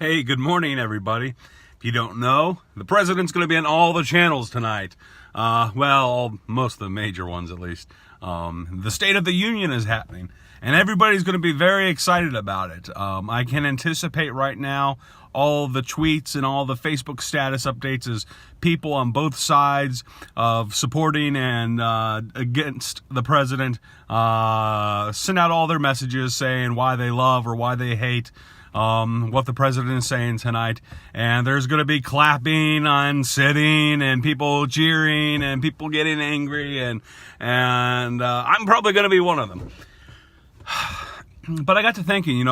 Hey, good morning, everybody. If you don't know, the president's going to be on all the channels tonight. Most of the major ones, at least. The State of the Union is happening, and everybody's going to be very excited about it. I can anticipate right now all the tweets and all the Facebook status updates as people on both sides of supporting and against the president send out all their messages saying why they love or why they hate what the president is saying tonight. And there's going to be clapping and sitting and people cheering and people getting angry, and I'm probably going to be one of them. But I got to thinking,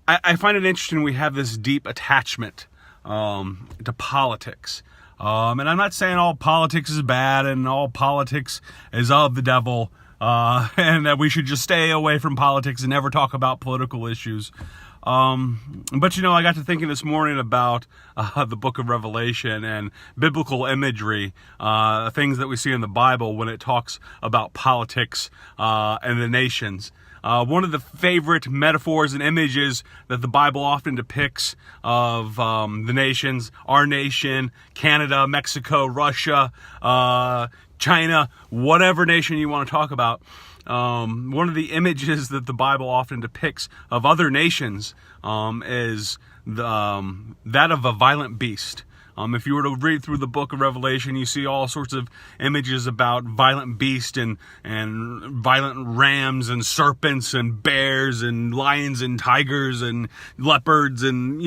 I find it interesting we have this deep attachment to politics. And I'm not saying all politics is bad and all politics is of the devil, and that we should just stay away from politics and never talk about political issues. But I got to thinking this morning about the book of Revelation and biblical imagery, things that we see in the Bible when it talks about politics and the nations. One of the favorite metaphors and images that the Bible often depicts of the nations, our nation, Canada, Mexico, Russia, China, whatever nation you want to talk about. One of the images that the Bible often depicts of other nations is that of a violent beast. If you were to read through the book of Revelation, you see all sorts of images about violent beasts and violent rams and serpents and bears and lions and tigers and leopards and,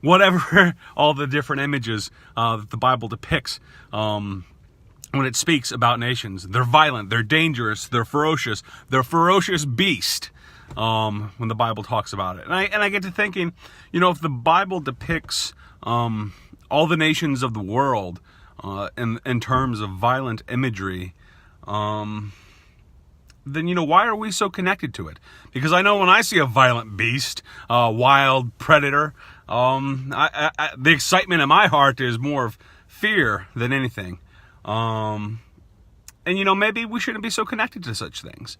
whatever, all the different images that the Bible depicts when it speaks about nations. They're violent, they're dangerous, they're ferocious beast when the Bible talks about it. And I get to thinking, if the Bible depicts all the nations of the world in terms of violent imagery, then, why are we so connected to it? Because I know when I see a violent beast, wild predator, the excitement in my heart is more of fear than anything. Maybe we shouldn't be so connected to such things.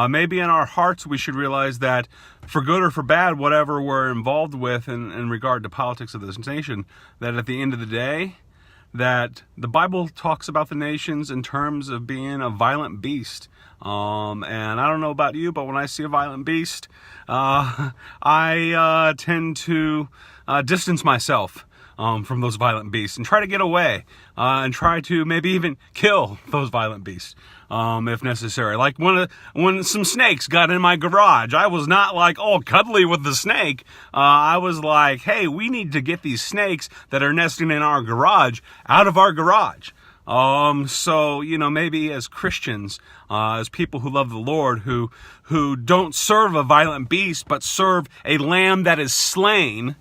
Maybe in our hearts we should realize that for good or for bad, whatever we're involved with in regard to politics of this nation, that at the end of the day, that the Bible talks about the nations in terms of being a violent beast. And I don't know about you, but when I see a violent beast, I tend to distance myself from those violent beasts and try to get away and try to maybe even kill those violent beasts if necessary. Like when some snakes got in my garage, I was not like all cuddly with the snake. I was like, hey, we need to get these snakes that are nesting in our garage out of our garage. So maybe as Christians, as people who love the Lord, who don't serve a violent beast but serve a lamb that is slain,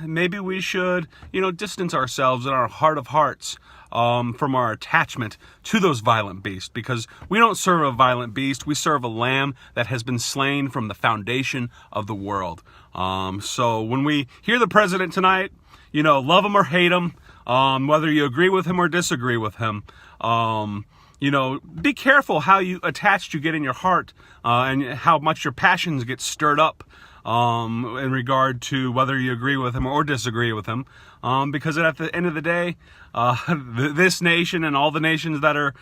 maybe we should, distance ourselves in our heart of hearts from our attachment to those violent beasts, because we don't serve a violent beast. We serve a lamb that has been slain from the foundation of the world. So when we hear the president tonight, love him or hate him, whether you agree with him or disagree with him, be careful how attached you get in your heart, and how much your passions get stirred up in regard to whether you agree with him or disagree with him, because at the end of the day, this nation and all the nations that are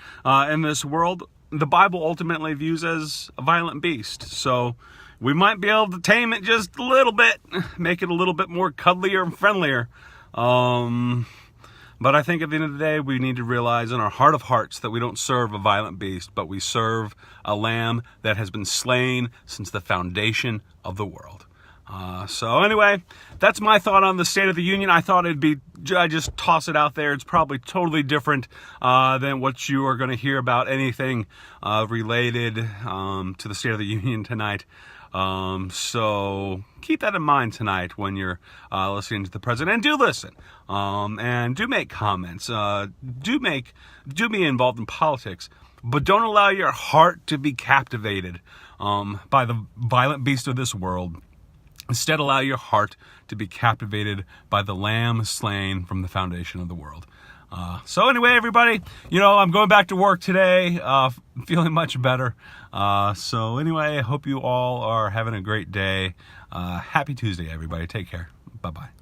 in this world, the Bible ultimately views as a violent beast. So we might be able to tame it just a little bit, make it a little bit more cuddlier and friendlier. But I think at the end of the day, we need to realize in our heart of hearts that we don't serve a violent beast, but we serve a lamb that has been slain since the foundation of the world. So anyway, that's my thought on the State of the Union. I thought I just toss it out there. It's probably totally different than what you are going to hear about anything related to the State of the Union tonight. So keep that in mind tonight when you're listening to the president, and do listen, and do make comments, do be involved in politics, but don't allow your heart to be captivated by the violent beast of this world. Instead, allow your heart to be captivated by the Lamb slain from the foundation of the world. So anyway, everybody, I'm going back to work today, feeling much better. So anyway, I hope you all are having a great day. Happy Tuesday, everybody. Take care. Bye-bye.